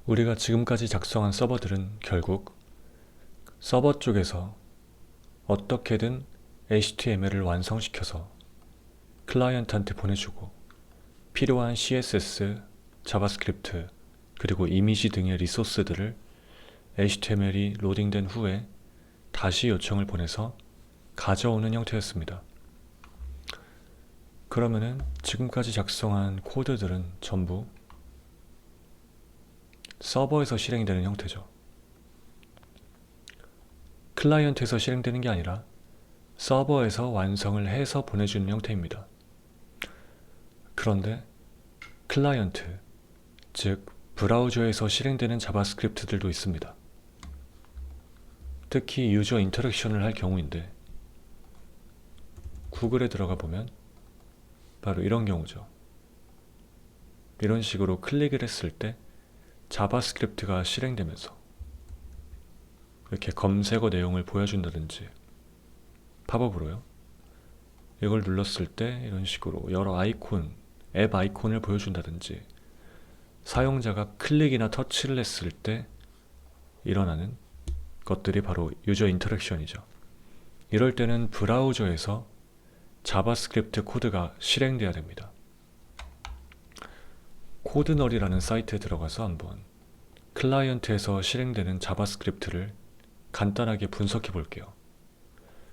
우리가 지금까지 작성한 서버들은 결국 서버 쪽에서 어떻게든 HTML을 완성시켜서 클라이언트한테 보내주고 필요한 CSS, 자바스크립트, 그리고 이미지 등의 리소스들을 HTML이 로딩된 후에 다시 요청을 보내서 가져오는 형태였습니다. 그러면은 지금까지 작성한 코드들은 전부 서버에서 실행되는 형태죠. 클라이언트에서 실행되는 게 아니라 서버에서 완성을 해서 보내주는 형태입니다. 그런데 클라이언트, 즉 브라우저에서 실행되는 자바스크립트들도 있습니다. 특히 유저 인터랙션을 할 경우인데 구글에 들어가 보면 바로 이런 경우죠. 이런 식으로 클릭을 했을 때 자바스크립트가 실행되면서 이렇게 검색어 내용을 보여준다든지 팝업으로요. 이걸 눌렀을 때 이런 식으로 여러 아이콘, 앱 아이콘을 보여준다든지 사용자가 클릭이나 터치를 했을 때 일어나는 것들이 바로 유저 인터랙션이죠. 이럴 때는 브라우저에서 자바스크립트 코드가 실행돼야 됩니다. 코드널이라는 사이트에 들어가서 한번 클라이언트에서 실행되는 자바스크립트를 간단하게 분석해 볼게요.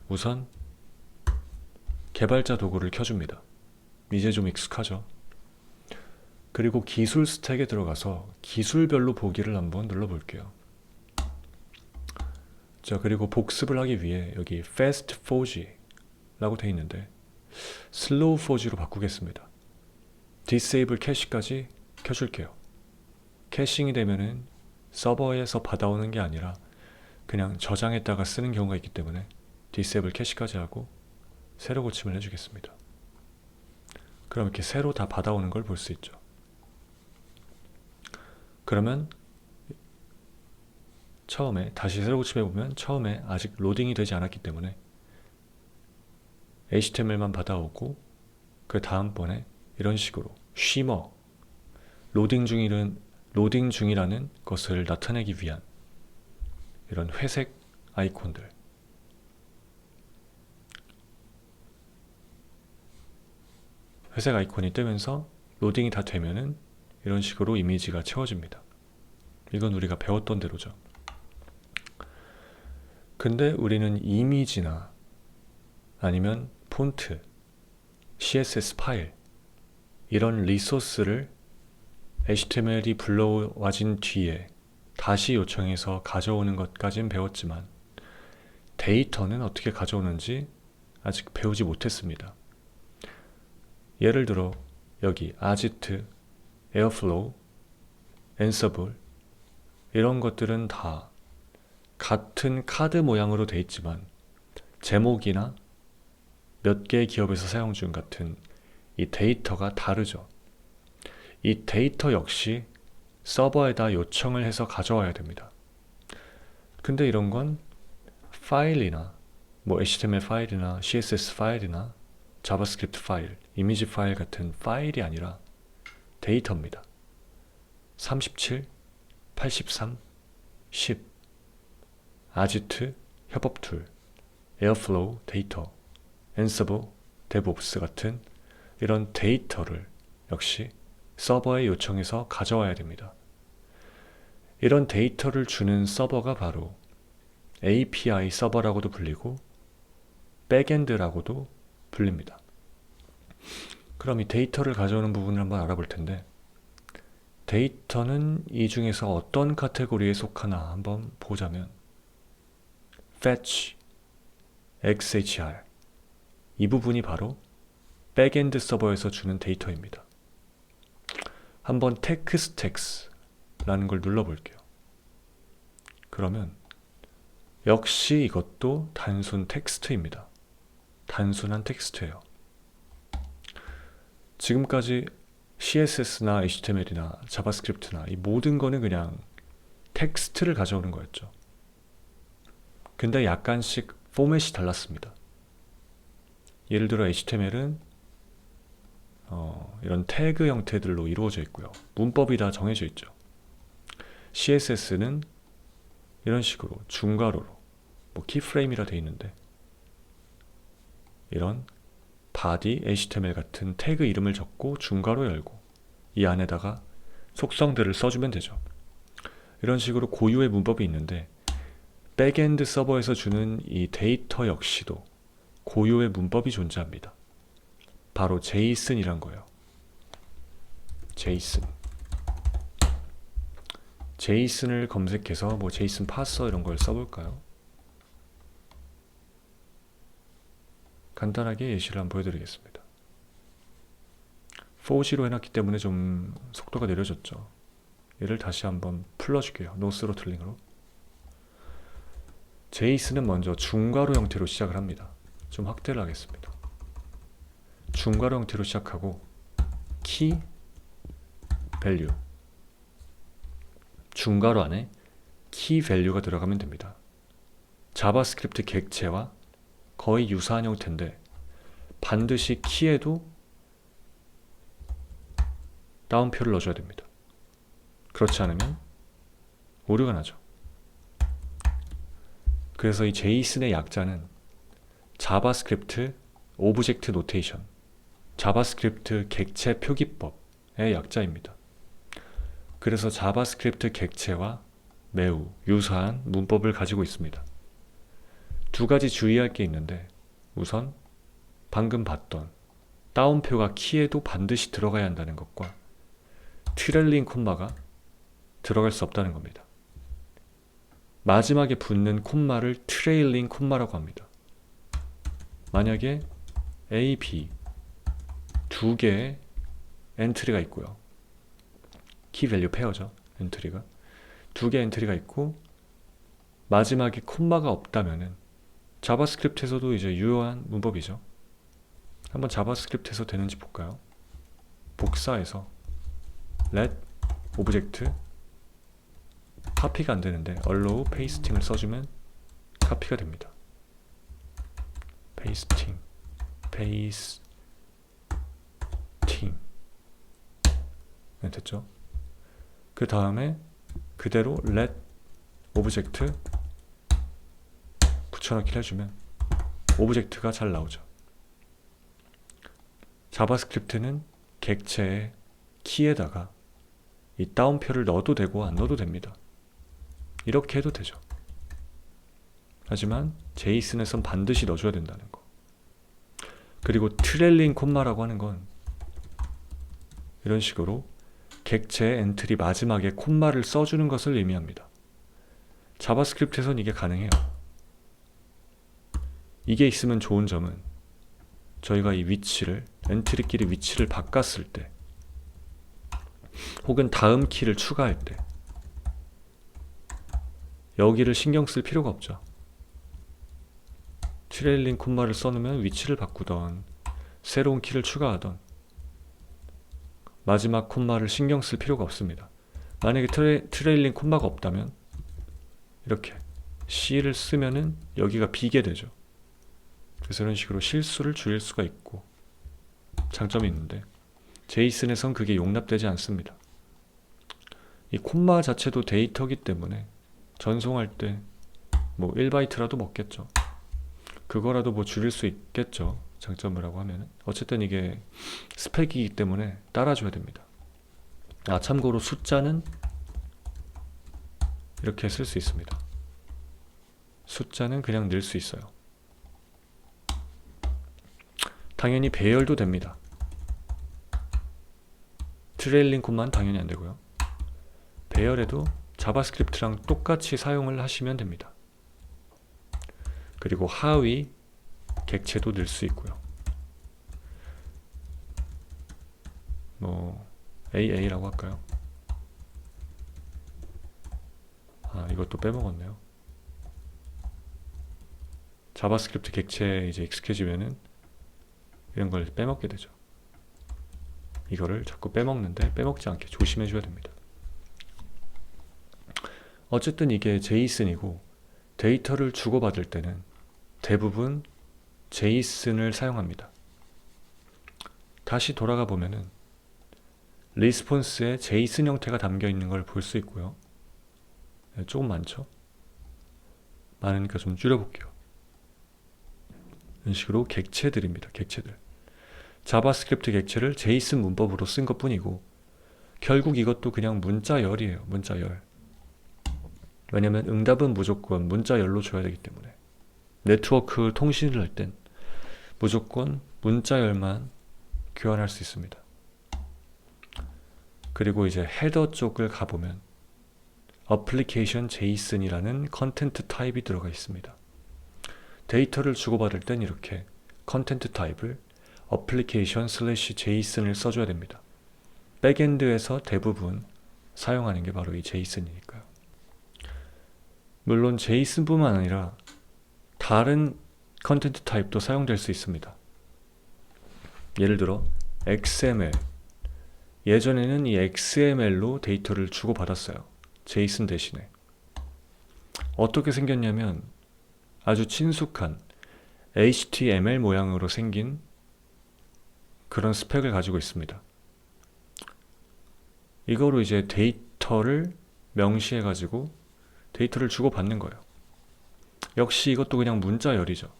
우선 개발자 도구를 켜줍니다. 이제 좀 익숙하죠? 그리고 기술 스택에 들어가서 기술별로 보기를 한번 눌러볼게요. 자, 그리고 복습을 하기 위해 여기 Fast 4G 라고 되어 있는데 Slow 4G로 바꾸겠습니다. Disable 캐시까지 켜줄게요. 캐싱이 되면은 서버에서 받아오는 게 아니라 그냥 저장했다가 쓰는 경우가 있기 때문에 Disable 캐시까지 하고 새로 고침을 해주겠습니다. 그럼 이렇게 새로 다 받아오는 걸 볼 수 있죠. 그러면 처음에 다시 새로 고침해보면 처음에 아직 로딩이 되지 않았기 때문에 HTML만 받아오고 그 다음번에 이런 식으로 쉬머 로딩 중이라는 것을 나타내기 위한 이런 회색 아이콘들, 회색 아이콘이 뜨면서 로딩이 다 되면은 이런 식으로 이미지가 채워집니다. 이건 우리가 배웠던 대로죠. 근데 우리는 이미지나 아니면 폰트, CSS 파일 이런 리소스를 HTML이 불러와진 뒤에 다시 요청해서 가져오는 것까진 배웠지만 데이터는 어떻게 가져오는지 아직 배우지 못했습니다. 예를 들어 여기 아지트, 에어플로우, 앤서블 이런 것들은 다 같은 카드 모양으로 돼 있지만 제목이나 몇 개의 기업에서 사용 중 같은 이 데이터가 다르죠. 이 데이터 역시 서버에다 요청을 해서 가져와야 됩니다. 근데 이런 건 파일이나 뭐 HTML 파일이나 CSS 파일이나 자바스크립트 파일, 이미지 파일 같은 파일이 아니라 데이터입니다. 37, 83, 10 아지트, 협업 툴, 에어플로우, 데이터, 앤서블, 데브옵스 같은 이런 데이터를 역시 서버에 요청해서 가져와야 됩니다. 이런 데이터를 주는 서버가 바로 API 서버라고도 불리고 백엔드라고도 불립니다. 그럼 이 데이터를 가져오는 부분을 한번 알아볼 텐데 데이터는 이 중에서 어떤 카테고리에 속하나 한번 보자면 fetch, XHR 이 부분이 바로 백엔드 서버에서 주는 데이터입니다. 한번 textex라는 걸 눌러볼게요. 그러면 역시 이것도 단순 텍스트입니다. 단순한 텍스트예요. 지금까지 CSS나 HTML이나 자바스크립트나 이 모든 거는 그냥 텍스트를 가져오는 거였죠. 근데 약간씩 포맷이 달랐습니다. 예를 들어 HTML은 이런 태그 형태들로 이루어져 있고요. 문법이 다 정해져 있죠. CSS는 이런 식으로 중괄호로 뭐 키프레임이라 돼 있는데 이런 body, HTML 같은 태그 이름을 적고 중괄호 열고 이 안에다가 속성들을 써주면 되죠. 이런 식으로 고유의 문법이 있는데 백엔드 서버에서 주는 이 데이터 역시도 고유의 문법이 존재합니다. 바로 JSON이란 거예요. JSON. JSON을 검색해서 뭐 JSON 파서 이런 걸 써볼까요? 간단하게 예시를 한번 보여드리겠습니다. 4G로 해놨기 때문에 좀 속도가 느려졌죠. 얘를 다시 한번 풀어줄게요. 노스로틀링으로. JSON은 먼저 중괄호 형태로 시작을 합니다. 좀 확대를 하겠습니다. 중괄호 형태로 시작하고 key, value 중괄호 안에 key value가 들어가면 됩니다. 자바스크립트 객체와 거의 유사한 형태인데 반드시 키에도 다운표를 넣어줘야 됩니다. 그렇지 않으면 오류가 나죠. 그래서 이 JSON의 약자는 자바스크립트 오브젝트 노테이션, 자바스크립트 객체 표기법의 약자입니다. 그래서 자바스크립트 객체와 매우 유사한 문법을 가지고 있습니다. 두 가지 주의할 게 있는데 우선 방금 봤던 다운표가 키에도 반드시 들어가야 한다는 것과 트레일링 콤마가 들어갈 수 없다는 겁니다. 마지막에 붙는 콤마를 트레일링 콤마라고 합니다. 만약에 A, B 두 개의 엔트리가 있고요. 키 밸류 페어죠. 엔트리가 두 개의 엔트리가 있고 마지막에 콤마가 없다면은 자바스크립트에서도 이제 유효한 문법이죠. 한번 자바스크립트에서 되는지 볼까요? 복사해서 let 오브젝트 카피가 안 되는데 allow pasting을 써주면 카피가 됩니다. pasting 네, 됐죠? 그 다음에 그대로 let 오브젝트 붙여넣기를 해주면 오브젝트가 잘 나오죠. 자바스크립트는 객체의 키에다가 이 다운표를 넣어도 되고 안 넣어도 됩니다. 이렇게 해도 되죠. 하지만 JSON에선 반드시 넣어줘야 된다는 거. 그리고 트레일링 콤마라고 하는 건 이런 식으로 객체의 엔트리 마지막에 콤마를 써주는 것을 의미합니다. 자바스크립트에선 이게 가능해요. 이게 있으면 좋은 점은 저희가 이 위치를 엔트리끼리 위치를 바꿨을 때 혹은 다음 키를 추가할 때 여기를 신경 쓸 필요가 없죠. 트레일링 콤마를 써놓으면 위치를 바꾸던 새로운 키를 추가하던 마지막 콤마를 신경 쓸 필요가 없습니다. 만약에 트레일링 콤마가 없다면 이렇게 C를 쓰면은 여기가 비게 되죠. 그래서 이런 식으로 실수를 줄일 수가 있고 장점이 있는데 JSON에선 그게 용납되지 않습니다. 이 콤마 자체도 데이터기 때문에 전송할 때 뭐 1바이트라도 먹겠죠. 그거라도 뭐 줄일 수 있겠죠. 장점이라고 하면은. 어쨌든 이게 스펙이기 때문에 따라줘야 됩니다. 아, 참고로 숫자는 이렇게 쓸 수 있습니다. 숫자는 그냥 넣을 수 있어요. 당연히 배열도 됩니다. 트레일링 콤마는 당연히 안 되고요. 배열에도 자바스크립트랑 똑같이 사용을 하시면 됩니다. 그리고 하위 객체도 넣을 수 있고요. 뭐 AA라고 할까요? 아, 이것도 빼먹었네요. 자바스크립트 객체에 이제 익숙해지면은 이런 걸 빼먹게 되죠. 이거를 자꾸 빼먹는데 빼먹지 않게 조심해 줘야 됩니다. 어쨌든 이게 JSON이고 데이터를 주고받을 때는 대부분 JSON을 사용합니다. 다시 돌아가 보면은 리스폰스에 JSON 형태가 담겨 있는 걸 볼 수 있고요. 조금 많죠? 많으니까 좀 줄여볼게요. 이런 식으로 객체들입니다. 객체들. 자바스크립트 객체를 제이슨 문법으로 쓴 것뿐이고 결국 이것도 그냥 문자열이에요. 문자열. 왜냐면 응답은 무조건 문자열로 줘야 되기 때문에 네트워크 통신을 할 땐 무조건 문자열만 교환할 수 있습니다. 그리고 이제 헤더 쪽을 가보면 어플리케이션 제이슨이라는 컨텐트 타입이 들어가 있습니다. 데이터를 주고받을 땐 이렇게 컨텐트 타입을 어플리케이션 슬래시 제이슨을 써줘야 됩니다. 백엔드에서 대부분 사용하는 게 바로 이 제이슨이니까요. 물론 제이슨뿐만 아니라 다른 컨텐트 타입도 사용될 수 있습니다. 예를 들어 XML. 예전에는 이 XML로 데이터를 주고받았어요. 제이슨 대신에. 어떻게 생겼냐면 아주 친숙한 HTML 모양으로 생긴 그런 스펙을 가지고 있습니다. 이거로 이제 데이터를 명시해 가지고 데이터를 주고받는 거예요. 역시 이것도 그냥 문자열이죠.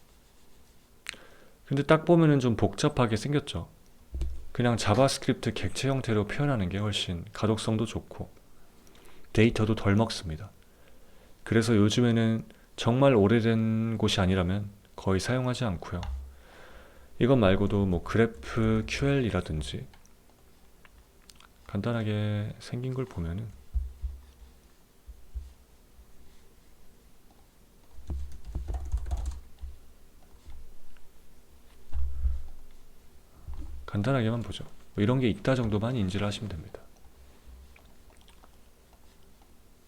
근데 딱 보면은 좀 복잡하게 생겼죠. 그냥 자바스크립트 객체 형태로 표현하는 게 훨씬 가독성도 좋고 데이터도 덜 먹습니다. 그래서 요즘에는 정말 오래된 곳이 아니라면 거의 사용하지 않고요. 이것 말고도 뭐 그래프 QL이라든지 간단하게 생긴 걸 보면은 간단하게만 보죠. 뭐 이런 게 있다 정도만 인지를 하시면 됩니다.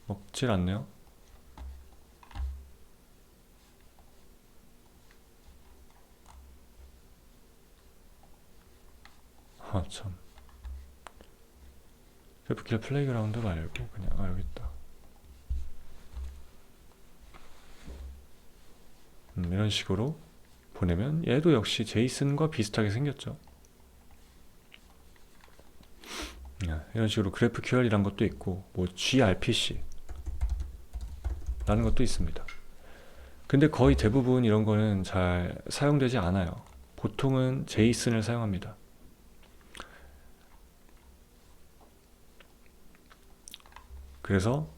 먹질 않네요. 아 참. 그래프킬 플레이그라운드 말고 그냥 여기 있다. 이런 식으로 보내면 얘도 역시 제이슨과 비슷하게 생겼죠. 이런 식으로 그래프 QL이란 것도 있고 뭐 gRPC 라는 것도 있습니다. 근데 거의 대부분 이런 거는 잘 사용되지 않아요. 보통은 제이슨을 사용합니다. 그래서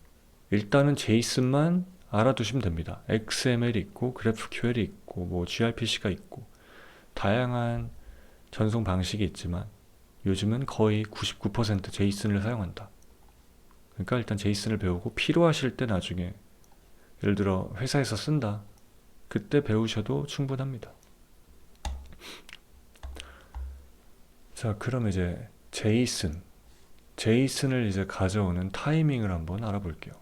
일단은 제이슨만 알아두시면 됩니다. XML이 있고 그래프 QL이 있고 뭐 gRPC가 있고 다양한 전송 방식이 있지만 요즘은 거의 99% 제이슨을 사용한다. 그러니까 일단 제이슨을 배우고 필요하실 때 나중에 예를 들어 회사에서 쓴다. 그때 배우셔도 충분합니다. 자, 그럼 이제 제이슨을 이제 가져오는 타이밍을 한번 알아볼게요.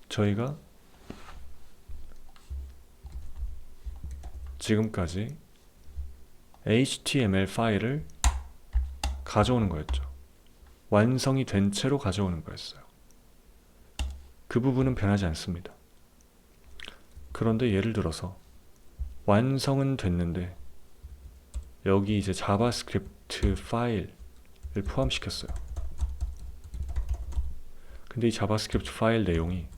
저희가 지금까지 HTML 파일을 가져오는 거였죠. 완성이 된 채로 가져오는 거였어요. 그 부분은 변하지 않습니다. 그런데 예를 들어서 완성은 됐는데 여기 이제 자바스크립트 파일을 포함시켰어요. 근데 이 자바스크립트 파일 내용이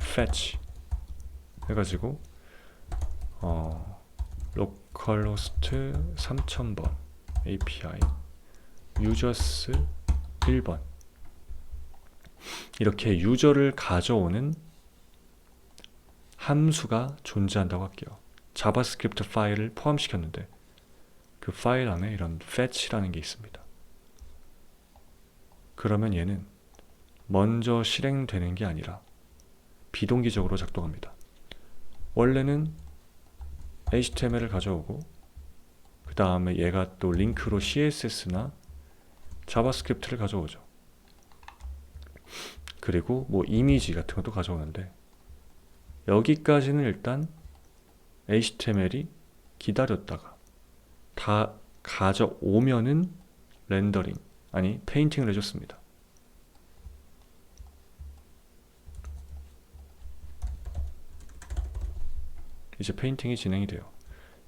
fetch 해가지고 localhost 3000번 API users 1번 이렇게 유저를 가져오는 함수가 존재한다고 할게요. 자바스크립트 파일을 포함시켰는데 그 파일 안에 이런 fetch라는 게 있습니다. 그러면 얘는 먼저 실행되는 게 아니라 비동기적으로 작동합니다. 원래는 HTML을 가져오고 그 다음에 얘가 또 링크로 CSS나 자바스크립트를 가져오죠. 그리고 뭐 이미지 같은 것도 가져오는데 여기까지는 일단 HTML이 기다렸다가 다 가져오면은 렌더링 아니 페인팅을 해줬습니다. 이제 페인팅이 진행이 돼요.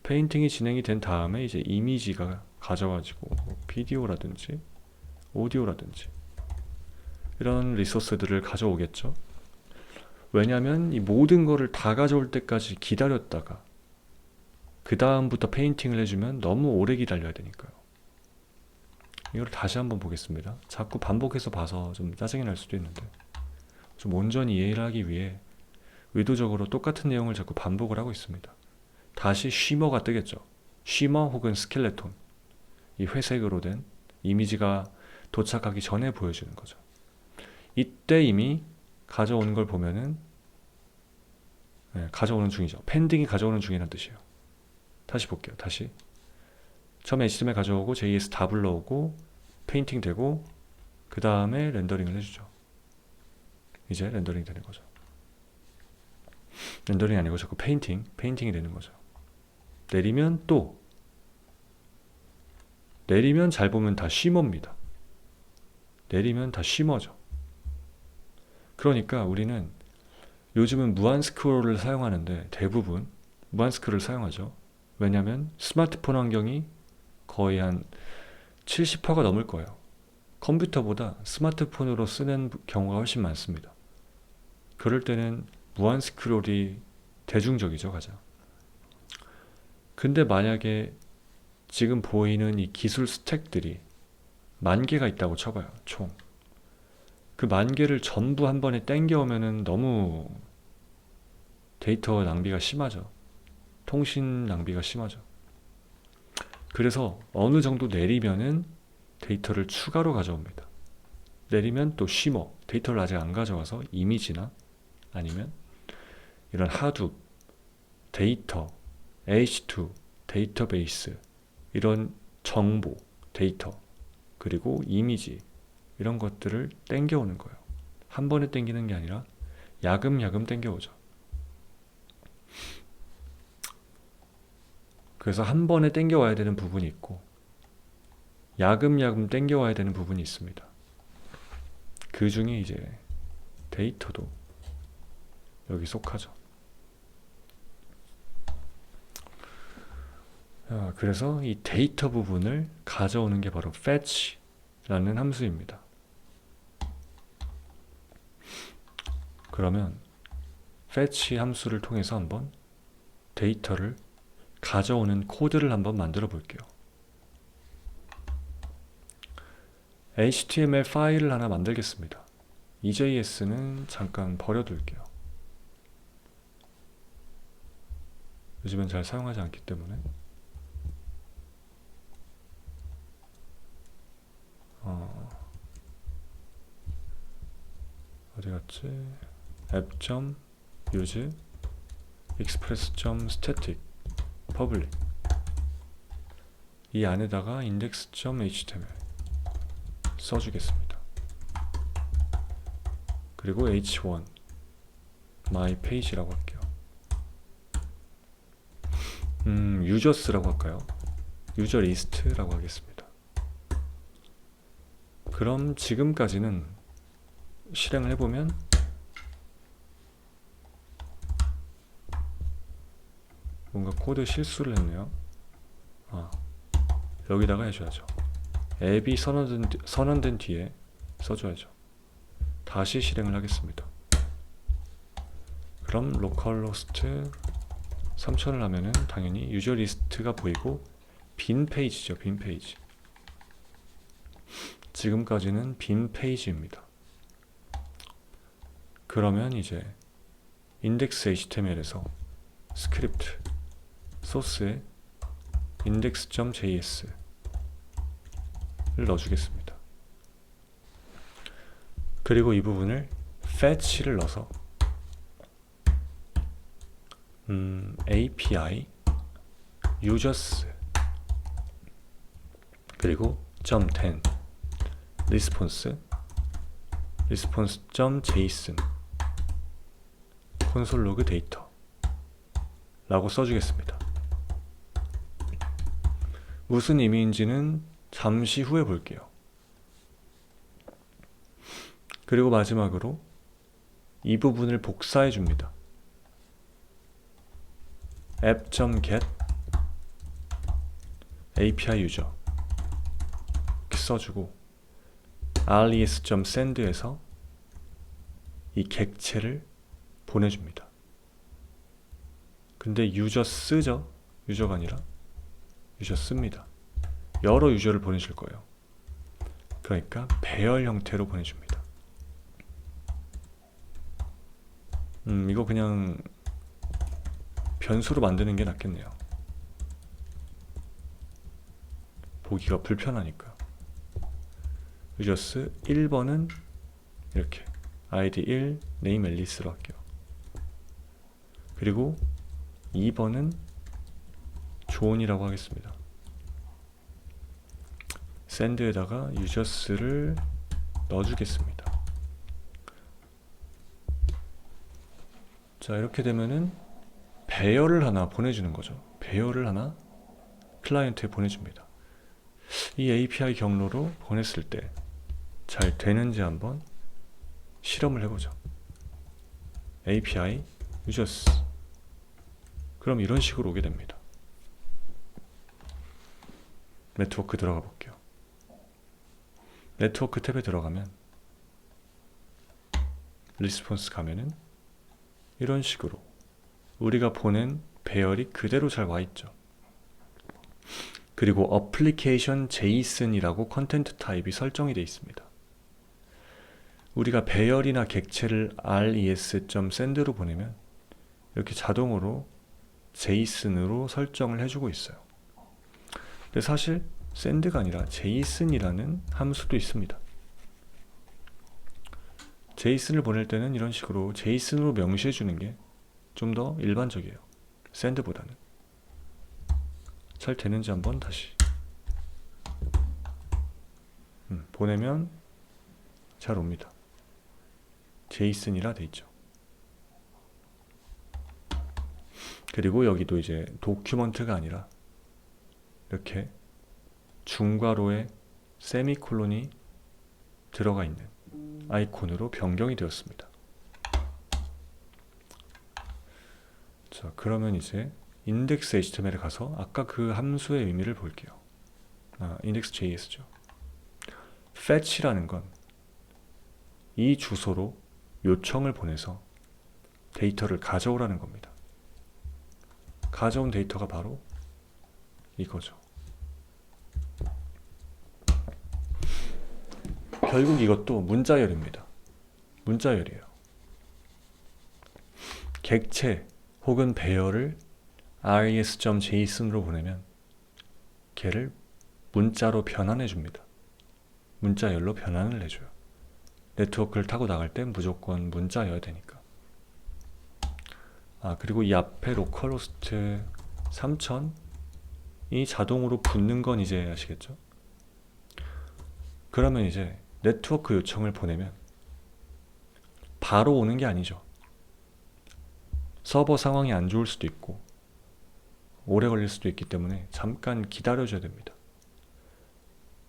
페인팅이 진행이 된 다음에 이제 이미지가 가져가지고 비디오라든지 오디오라든지 이런 리소스들을 가져오겠죠. 왜냐하면 이 모든 거를 다 가져올 때까지 기다렸다가 그 다음부터 페인팅을 해주면 너무 오래 기다려야 되니까요. 이걸 다시 한번 보겠습니다. 자꾸 반복해서 봐서 좀 짜증이 날 수도 있는데 좀 온전히 이해를 하기 위해 의도적으로 똑같은 내용을 자꾸 반복을 하고 있습니다. 다시 쉬머가 뜨겠죠. 쉬머 혹은 스켈레톤, 이 회색으로 된 이미지가 도착하기 전에 보여주는 거죠. 이때 이미 가져온 걸 보면은 가져오는 중이죠. 펜딩이 가져오는 중이라는 뜻이에요. 다시 볼게요. 다시 처음에 HTML 가져오고 JS 다 불러오고 페인팅 되고 그 다음에 렌더링을 해주죠. 이제 렌더링 되는 거죠. 렌더링이 아니고 자꾸 페인팅이 되는 거죠. 내리면 또 내리면 잘 보면 다 쉬머입니다. 내리면 다 쉬머죠. 그러니까 우리는 요즘은 무한 스크롤을 사용하는데 대부분 무한 스크롤을 사용하죠. 왜냐하면 스마트폰 환경이 거의 한 70%가 넘을 거예요. 컴퓨터보다 스마트폰으로 쓰는 경우가 훨씬 많습니다. 그럴 때는 무한 스크롤이 대중적이죠, 가장. 근데 만약에 지금 보이는 이 기술 스택들이 10,000개가 있다고 쳐봐요, 총. 그 10,000개를 전부 한 번에 땡겨오면은 너무 데이터 낭비가 심하죠. 통신 낭비가 심하죠. 그래서 어느 정도 내리면은 데이터를 추가로 가져옵니다. 내리면 또 쉬머, 데이터를 아직 안 가져와서 이미지나 아니면 이런 하둡, 데이터, H2, 데이터베이스, 이런 정보, 데이터, 그리고 이미지, 이런 것들을 땡겨오는 거예요. 한 번에 땡기는 게 아니라 야금야금 땡겨오죠. 그래서 한 번에 땡겨와야 되는 부분이 있고 야금야금 땡겨와야 되는 부분이 있습니다. 그 중에 이제 데이터도 여기 속하죠. 그래서 이 데이터 부분을 가져오는 게 바로 fetch라는 함수입니다. 그러면 fetch 함수를 통해서 한번 데이터를 가져오는 코드를 한번 만들어 볼게요. HTML 파일을 하나 만들겠습니다. EJS는 잠깐 버려둘게요. 요즘엔 잘 사용하지 않기 때문에. 어디 갔지? app.use express.static public, 이 안에다가 index.html 써주겠습니다. 그리고 h1 my page라고 할게요. users라고 할까요? user list라고 하겠습니다. 그럼 지금까지는 실행을 해보면 뭔가 코드 실수를 했네요. 여기다가 해줘야죠. 앱이 선언된 뒤에 써줘야죠. 다시 실행을 하겠습니다. 그럼 localhost 3000을 하면은 당연히 유저 리스트가 보이고 빈 페이지죠. 빈 페이지. 지금까지는 빈 페이지입니다. 그러면 이제 index html에서 스크립트 소스에 index.js를 넣어주겠습니다. 그리고 이 부분을 fetch를 넣어서 API users 그리고 .10 response.json 콘솔 로그 데이터 라고 써주겠습니다. 무슨 의미인지는 잠시 후에 볼게요. 그리고 마지막으로 이 부분을 복사해 줍니다. app.get API user 이렇게 써주고 res.send에서 이 객체를 보내줍니다. 근데 유저 쓰죠? 유저가 아니라 유저 씁니다. 여러 유저를 보내줄 거예요. 그러니까 배열 형태로 보내줍니다. 이거 그냥 변수로 만드는 게 낫겠네요. 보기가 불편하니까. 유저스 1번은 이렇게 id 1 네임 앨리스로 할게요. 그리고 2번은 존이라고 하겠습니다. 샌드에다가 유저스를 넣어주겠습니다. 자, 이렇게 되면은 배열을 하나 보내주는 거죠. 배열을 하나 클라이언트에 보내줍니다. 이 API 경로로 보냈을 때 잘 되는지 한번 실험을 해보죠. API users. 그럼 이런 식으로 오게 됩니다. 네트워크 들어가 볼게요. 네트워크 탭에 들어가면 리스폰스 가면은 이런 식으로 우리가 보낸 배열이 그대로 잘 와있죠. 그리고 어플리케이션 JSON이라고 컨텐트 타입이 설정이 되어 있습니다. 우리가 배열이나 객체를 res.send로 보내면 이렇게 자동으로 JSON으로 설정을 해주고 있어요. 근데 사실 send가 아니라 JSON이라는 함수도 있습니다. JSON을 보낼 때는 이런 식으로 JSON으로 명시해 주는 게 좀 더 일반적이에요. send보다는. 잘 되는지 한번 다시 보내면 잘 옵니다. JSON이라 돼 있죠. 그리고 여기도 이제 도큐먼트가 아니라 이렇게 중괄호에 세미콜론이 들어가 있는 아이콘으로 변경이 되었습니다. 자, 그러면 이제 index HTML에 가서 아까 그 함수의 의미를 볼게요. index.js죠. fetch라는 건 이 주소로 요청을 보내서 데이터를 가져오라는 겁니다. 가져온 데이터가 바로 이거죠. 결국 이것도 문자열입니다. 문자열이에요. 객체 혹은 배열을 res.json으로 보내면 걔를 문자로 변환해 줍니다. 문자열로 변환을 해줘요. 네트워크를 타고 나갈 땐 무조건 문자여야 되니까. 그리고 이 앞에 로컬호스트 3000이 자동으로 붙는 건 이제 아시겠죠? 그러면 이제 네트워크 요청을 보내면 바로 오는 게 아니죠. 서버 상황이 안 좋을 수도 있고 오래 걸릴 수도 있기 때문에 잠깐 기다려줘야 됩니다.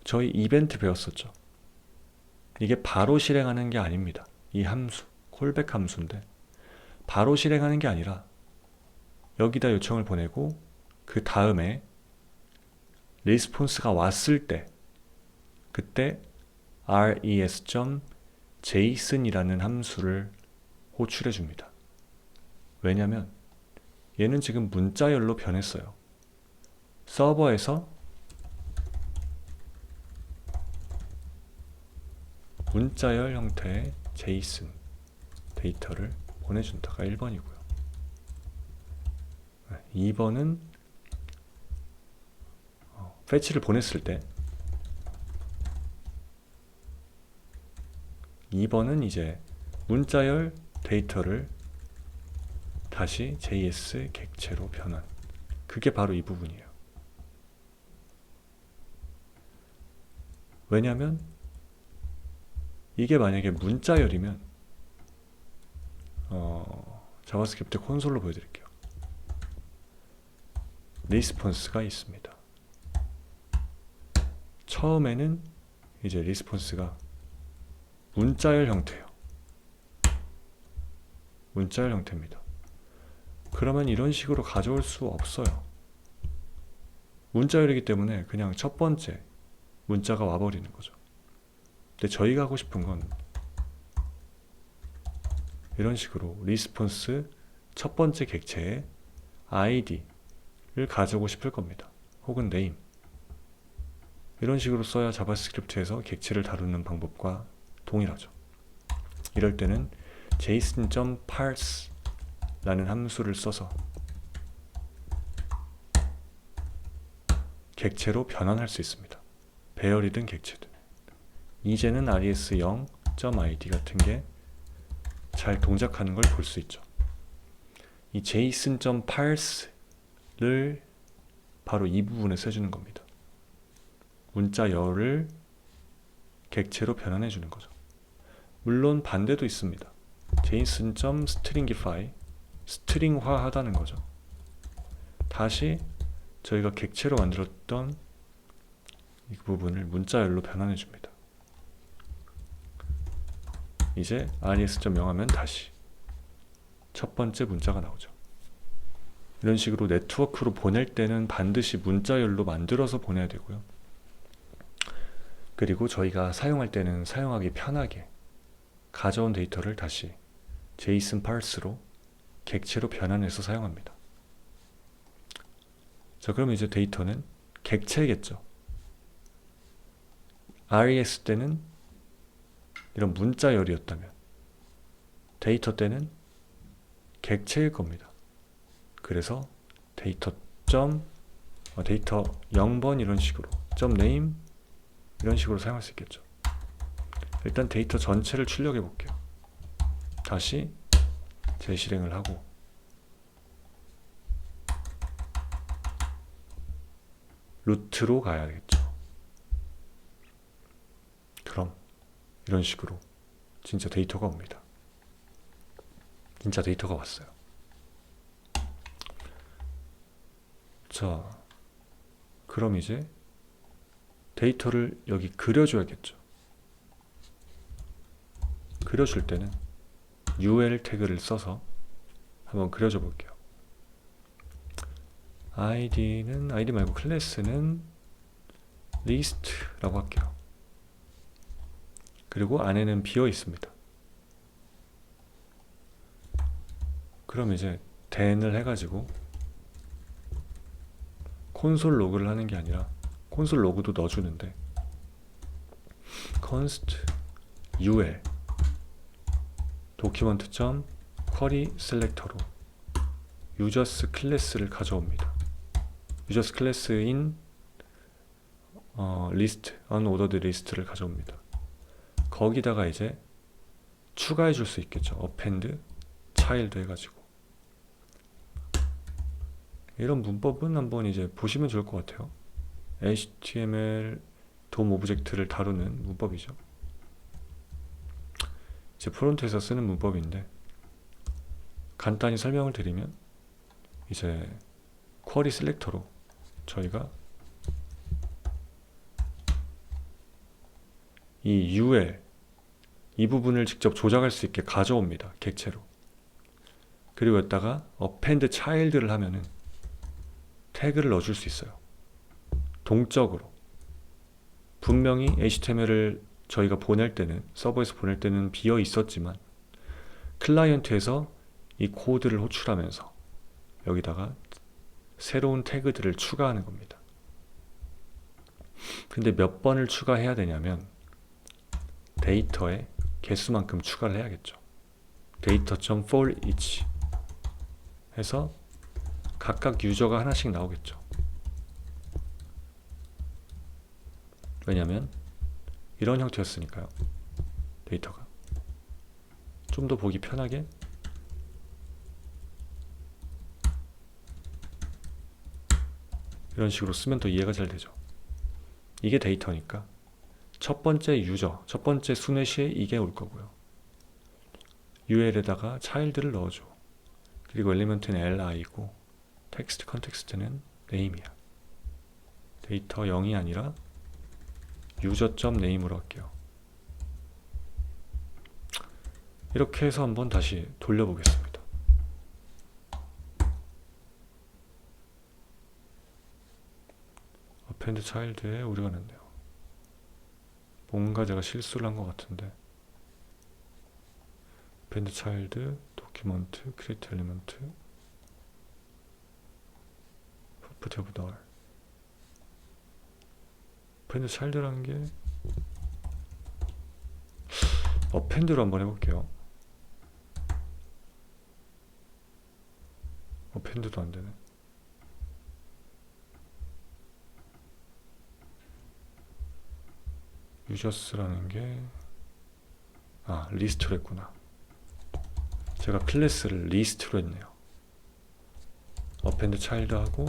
저희 이벤트 배웠었죠. 이게 바로 실행하는 게 아닙니다. 이 함수, 콜백 함수인데 바로 실행하는 게 아니라 여기다 요청을 보내고 그 다음에 리스폰스가 왔을 때 그때 res.json이라는 함수를 호출해 줍니다. 왜냐면 얘는 지금 문자열로 변했어요. 서버에서 문자열 형태의 JSON 데이터를 보내준다가 1번이고요. 2번은 fetch를 보냈을 때 2번은 이제 문자열 데이터를 다시 JS 객체로 변환. 그게 바로 이 부분이에요. 왜냐면 이게 만약에 문자열이면 자바스크립트 콘솔로 보여드릴게요. 리스폰스가 있습니다. 처음에는 이제 리스폰스가 문자열 형태예요. 문자열 형태입니다. 그러면 이런 식으로 가져올 수 없어요. 문자열이기 때문에 그냥 첫 번째 문자가 와버리는 거죠. 근데 저희가 하고 싶은 건 이런 식으로 리스폰스 첫 번째 객체의 id를 가져오고 싶을 겁니다. 혹은 name. 이런 식으로 써야 자바스크립트에서 객체를 다루는 방법과 동일하죠. 이럴 때는 json.parse 라는 함수를 써서 객체로 변환할 수 있습니다. 배열이든 객체든. 이제는 res0.id 같은 게 잘 동작하는 걸 볼 수 있죠. 이 json.parse를 바로 이 부분에 써주는 겁니다. 문자열을 객체로 변환해 주는 거죠. 물론 반대도 있습니다. json.stringify, 스트링화 하다는 거죠. 다시 저희가 객체로 만들었던 이 부분을 문자열로 변환해 줍니다. 이제 res.0 하면 다시 첫 번째 문자가 나오죠. 이런 식으로 네트워크로 보낼 때는 반드시 문자열로 만들어서 보내야 되고요. 그리고 저희가 사용할 때는 사용하기 편하게 가져온 데이터를 다시 JSON parse로 객체로 변환해서 사용합니다. 자, 그럼 이제 데이터는 객체겠죠. RES 때는 이런 문자열이었다면 데이터 때는 객체일 겁니다. 그래서 데이터 0번 이런 식으로 .name 이런 식으로 사용할 수 있겠죠. 일단 데이터 전체를 출력해 볼게요. 다시 재실행을 하고 루트로 가야겠죠. 그럼 이런 식으로 진짜 데이터가 옵니다. 진짜 데이터가 왔어요. 자, 그럼 이제 데이터를 여기 그려줘야겠죠. 그려줄 때는 ul 태그를 써서 한번 그려줘 볼게요. ID 말고 클래스는 list라고 할게요. 그리고 안에는 비어 있습니다. 그럼 이제 then을 해가지고 콘솔 로그를 하는 게 아니라 콘솔 로그도 넣어주는데 const ul document.query selector로 users 클래스를 가져옵니다. users 클래스인 list, unordered list를 가져옵니다. 거기다가 이제 추가해 줄 수 있겠죠. append, child 해가지고. 이런 문법은 한번 이제 보시면 좋을 것 같아요. HTML DOM 오브젝트를 다루는 문법이죠. 이제 프론트에서 쓰는 문법인데 간단히 설명을 드리면 이제 쿼리 셀렉터로 저희가 이 UL 이 부분을 직접 조작할 수 있게 가져옵니다. 객체로. 그리고 여기다가 append child를 하면은 태그를 넣어줄 수 있어요. 동적으로. 분명히 HTML을 저희가 보낼 때는 서버에서 보낼 때는 비어 있었지만 클라이언트에서 이 코드를 호출하면서 여기다가 새로운 태그들을 추가하는 겁니다. 근데 몇 번을 추가해야 되냐면 데이터의 개수만큼 추가를 해야겠죠. data.for each 해서 각각 유저가 하나씩 나오겠죠. 왜냐면 이런 형태였으니까요. 데이터가 좀 더 보기 편하게 이런 식으로 쓰면 더 이해가 잘 되죠. 이게 데이터니까 첫 번째 유저, 첫 번째 순회시에 이게 올 거고요. UL에다가 child를 넣어줘. 그리고 엘리먼트는 li고 텍스트 컨텍스트는 name이야. 데이터 0이 아니라 user.name으로 할게요. 이렇게 해서 한번 다시 돌려보겠습니다. append child에 오류가 났네요. 뭔가 제가 실수를 한 것 같은데 append child, document, create element, property of null. append child라는 게 append로 한번 해볼게요. append도 안 되네. users라는 게 리스트로 했구나. 제가 클래스를 리스트로 했네요. append child 하고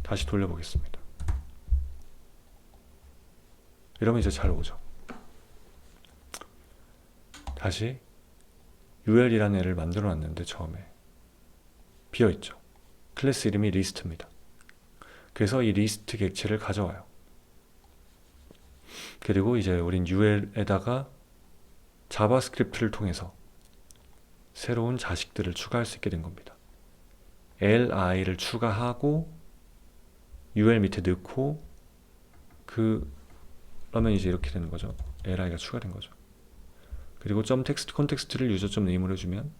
다시 돌려보겠습니다. 이러면 이제 잘 오죠. 다시 ul이라는 애를 만들어 놨는데 처음에 비어있죠. 클래스 이름이 리스트입니다. 그래서 이 리스트 객체를 가져와요. 그리고 이제 우린 ul에다가 자바스크립트를 통해서 새로운 자식들을 추가할 수 있게 된 겁니다. li를 추가하고 ul 밑에 넣고 그러면 이제 이렇게 되는 거죠. li가 추가된 거죠. 그리고 .text 컨텍스트를 user.name으로 해주면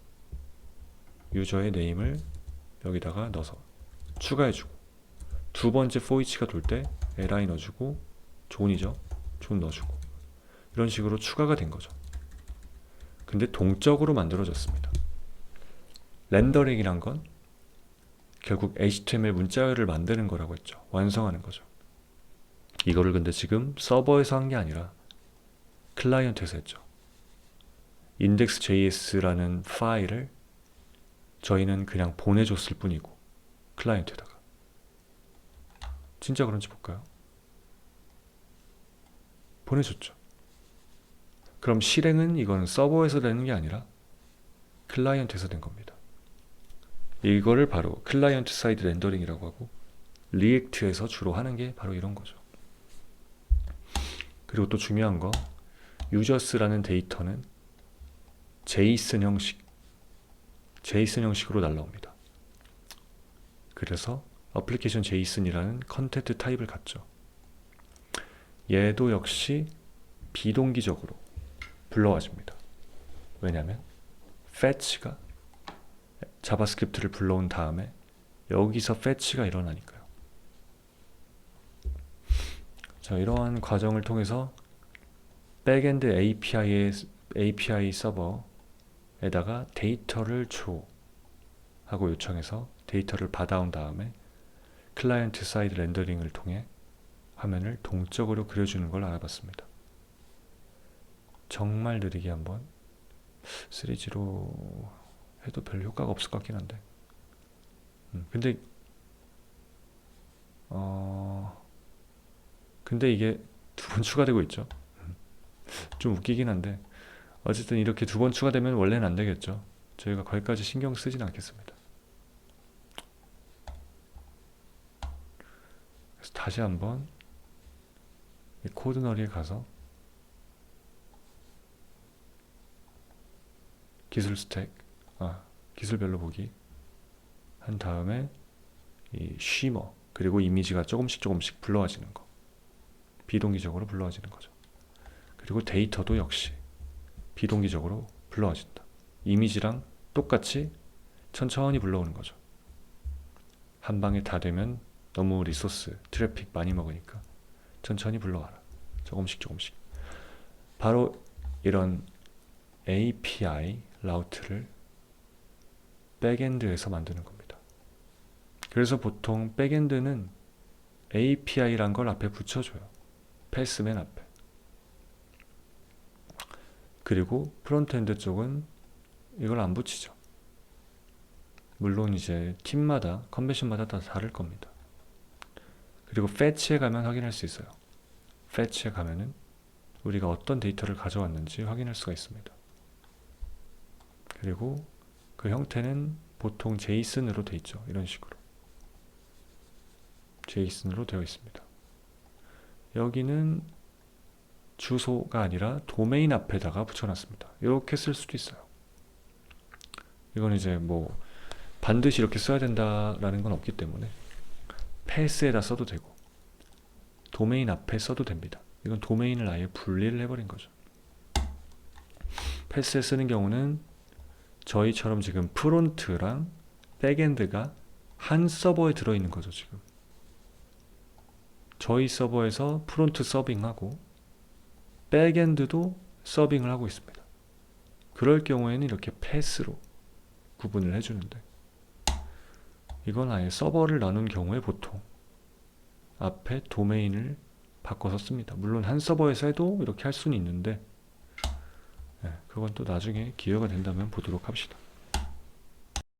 유저의 네임을 여기다가 넣어서 추가해주고, 두 번째 for each가 돌 때 li 넣어주고, 존이죠. 존 넣어주고, 이런 식으로 추가가 된 거죠. 근데 동적으로 만들어졌습니다. 렌더링이란 건 결국 HTML 문자열을 만드는 거라고 했죠. 완성하는 거죠. 이거를 근데 지금 서버에서 한 게 아니라 클라이언트에서 했죠. index.js라는 파일을 저희는 그냥 보내줬을 뿐이고, 클라이언트에다가. 진짜 그런지 볼까요? 보내줬죠. 그럼 실행은 이거는 서버에서 되는 게 아니라 클라이언트에서 된 겁니다. 이거를 바로 클라이언트 사이드 렌더링이라고 하고, 리액트에서 주로 하는 게 바로 이런 거죠. 그리고 또 중요한 거, users라는 데이터는 JSON 형식으로 날라옵니다. 그래서 애플리케이션 JSON이라는 컨텐트 타입을 갖죠. 얘도 역시 비동기적으로 불러와집니다. 왜냐하면 fetch가 자바스크립트를 불러온 다음에 여기서 fetch가 일어나니까요. 자, 이러한 과정을 통해서 백엔드 API 서버에다가 데이터를 줘 하고 요청해서 데이터를 받아온 다음에 클라이언트 사이드 렌더링을 통해 화면을 동적으로 그려주는 걸 알아봤습니다. 정말 느리게 한번 3G로 해도 별 효과가 없을 것 같긴 한데, 근데 이게 두 번 추가되고 있죠. 좀 웃기긴 한데 어쨌든 이렇게 두 번 추가되면 원래는 안 되겠죠. 저희가 거기까지 신경 쓰진 않겠습니다. 그래서 다시 한번 이 코드너리에 가서 기술 스택, 기술별로 보기 한 다음에 이 쉬머, 그리고 이미지가 조금씩 불러와지는 거, 비동기적으로 불러와지는 거죠. 그리고 데이터도 역시 비동기적으로 불러와진다. 이미지랑 똑같이 천천히 불러오는 거죠. 한 방에 다 되면 너무 리소스, 트래픽 많이 먹으니까 천천히 불러와라. 조금씩. 바로 이런 API 라우트를 백엔드에서 만드는 겁니다. 그래서 보통 백엔드는 API란 걸 앞에 붙여줘요. 패스맨 앞에. 그리고 프론트엔드 쪽은 이걸 안 붙이죠. 물론 이제 팀마다, 컨벤션마다 다 다를 겁니다. 그리고 fetch에 가면 확인할 수 있어요. fetch에 가면은 우리가 어떤 데이터를 가져왔는지 확인할 수가 있습니다. 그리고 그 형태는 보통 JSON으로 되어 있죠. 이런 식으로 JSON으로 되어 있습니다. 여기는 주소가 아니라 도메인 앞에다가 붙여놨습니다. 이렇게 쓸 수도 있어요. 이건 이제 뭐 반드시 이렇게 써야 된다라는 건 없기 때문에 패스에다 써도 되고 도메인 앞에 써도 됩니다. 이건 도메인을 아예 분리를 해버린 거죠. 패스에 쓰는 경우는 저희처럼 지금 프론트랑 백엔드가 한 서버에 들어있는 거죠, 지금. 저희 서버에서 프론트 서빙하고 백엔드도 서빙을 하고 있습니다. 그럴 경우에는 이렇게 패스로 구분을 해주는데, 이건 아예 서버를 나눈 경우에 보통 앞에 도메인을 바꿔서 씁니다. 물론 한 서버에서 해도 이렇게 할 수는 있는데, 그건 또 나중에 기회가 된다면 보도록 합시다.